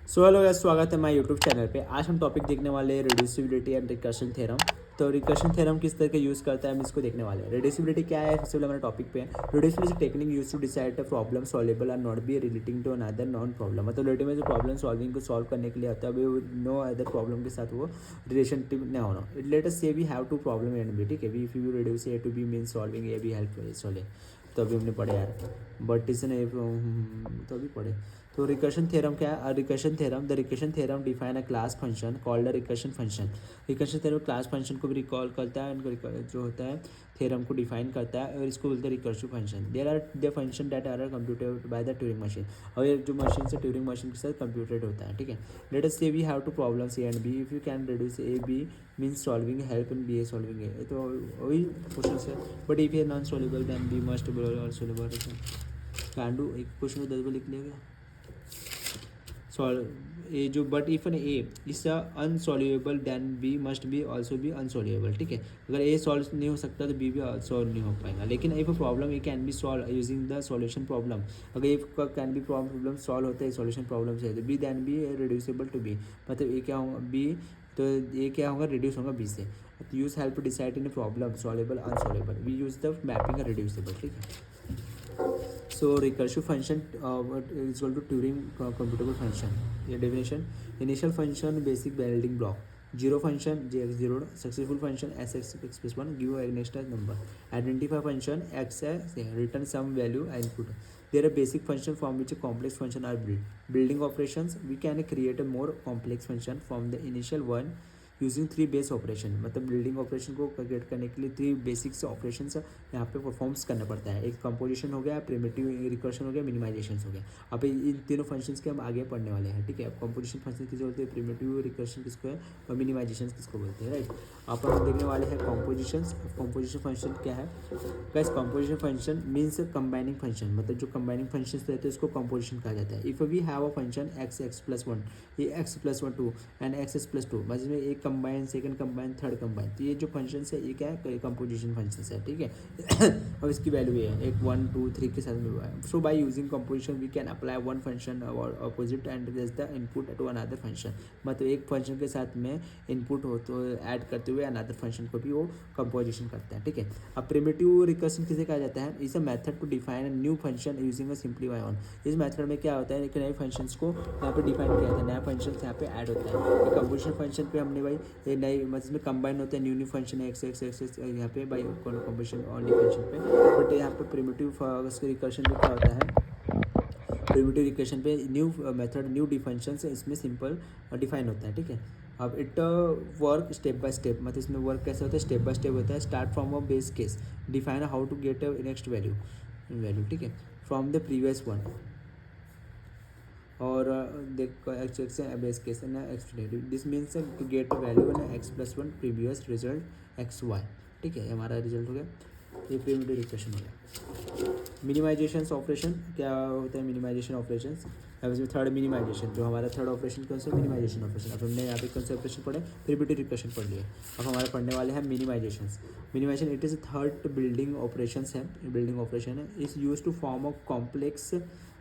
So hello guys, स्वागत है हमारे यूट्यूब चैनल पे। आज हम टॉपिक देखने वाले हैं रिड्यूसिबिलिटी एंड रिकर्शन थ्योरम। तो रिकर्शन थ्योरम किस तरह के यूज़ करता है हम इसको देखने वाले हैं। रिड्यूसिबिलिटी क्या है, सबसे पहले हमारे टॉपिक पे है। Reducibility technique use to decide the problem solvable or not be relating to another known problem. मतलब रिलेटिव में जो प्रॉब्लम सॉल्विंग को सॉल्व करने के लिए आता है वो नो अदर प्रॉब्लम के साथ वो रिलेशनशिप न होना। Let us say we have two problem and B, ठीक है। We if you reduce A to B mean solving A B help solve. तो अभी हमने पढ़े यार, बट इस ने तो अभी पढ़े। तो रिकर्शन थ्योरम क्या है? Recursion theorem, the recursion theorem define a class function called a recursion function. Recursion theorem class function को भी रिकॉल करता है, जो होता है थ्योरम को डिफाइन करता है, और इसको बोलते हैं recursive function. There are the function that are computed by the Turing machine. और ये जो मशीन से ट्यूरिंग मशीन के साथ कंप्यूटेड होता है, ठीक है। Let us say we have two problems A and B, if you can reduce A B means solving help in B A solving A. तो वही क्वेश्चन है, but if A non solvable then B must be or solvable. Can do एक question में 10 बार लिख लिया गया solve A जो, but if an A is unsolvable then B must be also be unsolvable, ठीक है। अगर ए सॉल्व नहीं हो सकता तो बी भी सॉल्व नहीं हो पाएगा। लेकिन if problem A can be solve using the solution problem, अगर ए का कैन बी प्रॉब्लम सॉल्व होता है सॉल्यूशन प्रॉब्लम से, तो B then B reducible to B. मतलब ए क्या होगा, बी, तो ए क्या होगा, रिड्यूस होगा बी से। Use help decide in problem solvable unsolvable, we use the mapping reducible, ठीक है। So recursive function is equal to Turing computable function. Your definition: initial function basic building block. Zero function J0, successful function SX plus 1 give a next number. Identify function X return some value input. There are basic function from which a complex function are built. Building operations, we can create a more complex function from the initial one using 3 base operation. मतलब building operation को create करने के लिए 3 basics operation यहाँ पे performs करना पड़ता है। एक कंपोजिशन हो गया, प्रिमिटिव रिकर्शन हो गया, मिनिमाइजेशन हो गया। अब इन तीनों फंक्शंस के हम आगे पढ़ने वाले हैं, ठीक है। अब कंपोजिशन फंक्शन किसे बोलते हैं, प्रिमिटिव रिकर्शन किसको है, और मिनिमाइजेशन किसको बोलते हैं, राइट। अब हम देखने वाले हैं कॉम्पोजिशन। कॉम्पोजिशन फंक्शन क्या है guys? Composition function means combining function. मतलब जो कंबाइनिंग फंक्शन रहते हैं उसको कॉम्पोजिशन कहा जाता है। If we have a function X X plus one, ये X plus one two and X S plus two, मतलब एक combine, second combine, third combine, तो ये जो फंक्शन है ये क्या है, कंपोजिशन फंक्शन है, ठीक है। और इसकी वैल्यू ये है, एक 1 2 3 के साथ में हुआ है। So by using composition we can apply one function और opposite and just the input to another function. मतलब एक फंक्शन के साथ में इनपुट हो तो ऐड करते हुए अनदर फंक्शन को भी वो कंपोजिशन करता है, ठीक है। अब प्रिमिटिव रिकर्सन किसे कहा जाता है? Is a method to define a new function using a simplify on. इस मेथड में क्या होता है, एक नए फंक्शंस को यहाँ पे डिफाइन किया जाता है, नया फंक्शन यहाँ पे ऐड होता है। कंपोजिशन फंक्शन पे हमने भाई ये नई, मतलब इसमें कंबाइन होते हैं न्यू फंक्शन है एक्स एक्स एक्स एक्स यहाँ पे बाई कंपोजिशन ऑनली फंक्शन पे। बट यहाँ पे प्रिमिटिव रिकर्शन में क्या होता है, प्रिमिटिव रिकर्शन पे न्यू मेथड न्यू डिफंक्शन से इसमें सिंपल डिफाइन होता है, ठीक है। अब it work step by step, मतलब इसमें वर्क कैसे होता है, स्टेप बाय स्टेप होता है। Start from a base case, define how to get a next value, ठीक है, फ्रॉम द प्रीवियस वन। और देख एक्स बेस केस ना explanative, this means to get value ना X plus one previous result X Y, ठीक है। हमारा result हो गया, ये प्रिमिटिव रिकर्शन हो गया। मिनिमाइजेशन ऑपरेशन क्या होता है, मिनिमाइजेशन ऑपरेशन। अब इसमें थर्ड मिनिमाइजेशन, जो हमारा थर्ड ऑपरेशन कौन सा, मिनिमाइजेशन ऑपरेशन। अब हमने यहाँ पे कौन से ऑपरेशन पढ़े, प्रिमिटिव रिकर्शन पढ़ लिए। अब हमारे पढ़ने वाले हैं minimization. Minimization it is third building operation है, बिल्डिंग ऑपरेशन है। Is use to form of complex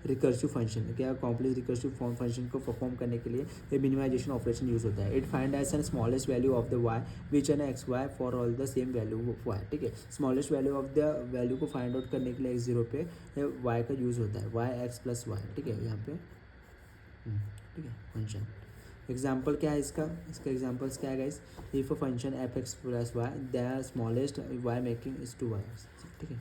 recursive function. क्या कॉम्प्लेक्स रिकर्सिव फंक्शन को परफॉर्म करने के लिए ये मिनिमाइजेशन ऑपरेशन यूज होता है। It find as an smallest value of the Y which an X Y for all the same value of Y, ठीक है। Smallest value of the value को फाइंड आउट करने के लिए एक्स जीरो पे Y का यूज होता है, वाई एक्स प्लस वाई, ठीक है। यहाँ पे ठीक है फंक्शन। एग्जाम्पल क्या है इसका, एग्जाम्पल्स क्या है guys, if a function F X plus Y the smallest Y making is to Y, ठीक है।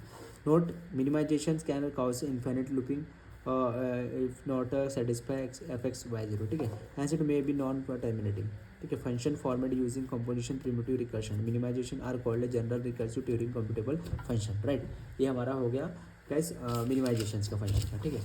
Note minimization can cause infinite looping if not satisfy F X Y zero, ठीक है। Hence it may be non terminating, ठीक है। Function format using composition primitive recursion minimization are called general recursive Turing computable function, right. ये हमारा हो गया guys minimisation का function का, ठीक है।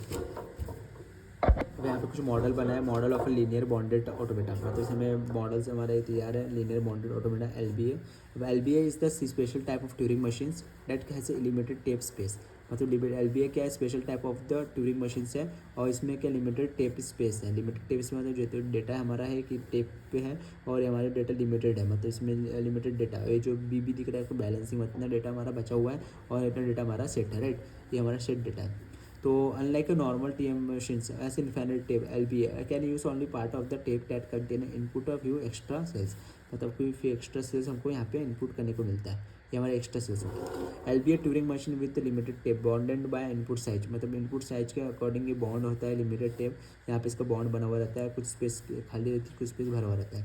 अब यहाँ पे कुछ मॉडल बना है, model of linear bounded automata. मतलब इसमें मॉडल्स हमारे तैयार है, लीनियर बॉन्डेड ऑटोमेटा LBA। अब LBA is the special type of Turing machines that has a limited tape space. मतलब LBA क्या है, special type of the Turing machines है, और इसमें क्या लिमिटेड टेप स्पेस है। लिमिटेड टेप स्पेस मतलब जो डेटा हमारा है कि टेप पे है, और ये हमारा डेटा लिमिटेड है, मतलब इसमें लिमिटेड डेटा। ये जो BB दिख रहा है तो बैलेंसिंग, मतलब डेटा हमारा बचा हुआ है और इतना डेटा हमारा सेट है, राइट। ये हमारा सेट डेटा है। तो unlike normal TM machines as infinite tape LBA can use only part of the tape that contain input of few extra cells, मतलब कोई few extra cells हमको यहाँ पे input करने को मिलता है, ये हमारे एक्स्ट्रा सेल्स हो गए। LBA Turing machine with limited tape bonded by input size, मतलब इनपुट साइज के अकॉर्डिंग ये बॉन्ड होता है लिमिटेड टेप, यहाँ पे इसका बॉन्ड बना हुआ रहता है, कुछ स्पेस खाली रहती है, कुछ स्पेस भरा हुआ रहता है।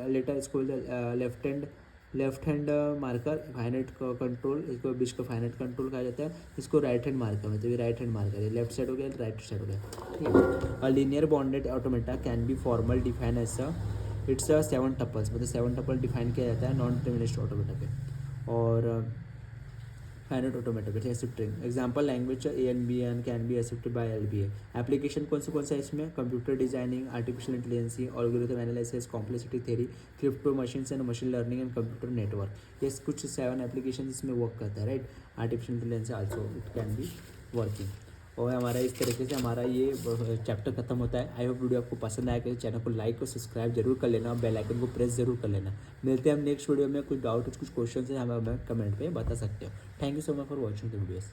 लेटर इसको left hand marker finite control, इसको बीच का फाइनाइट कंट्रोल कहा जाता है। इसको राइट हैंड मार्कर, मतलब ये राइट हैंड मार्कर है, लेफ्ट साइड हो गया राइट साइड हो गया, ठीक है। और linear bounded automata can be formal define as it's 7 tuples, मतलब 7 टपल डिफाइन किया जाता है नॉन डिटरमिनिस्ट ऑटोमेटा पे। और फाइनाइट ऑटोमेटा पे जैसे string example language ANBN can be accepted by LBA। Application कौन सा है इसमें, computer designing, artificial intelligence, algorithm analysis, complexity theory, crypto machines and machine learning and computer network, ये कुछ 7 एप्लीकेशन इसमें वर्क करता है, right. Artificial intelligence also it can be working. और हमारा इस तरीके से हमारा ये चैप्टर खत्म होता है। आई होप वीडियो आपको पसंद आया कि चैनल को लाइक और सब्सक्राइब जरूर कर लेना, बेल आइकन को प्रेस जरूर कर लेना। मिलते हैं हम नेक्स्ट वीडियो में। कुछ डाउट कुछ क्वेश्चन है हमें कमेंट पे बता सकते हो। Thank you so much for watching the videos.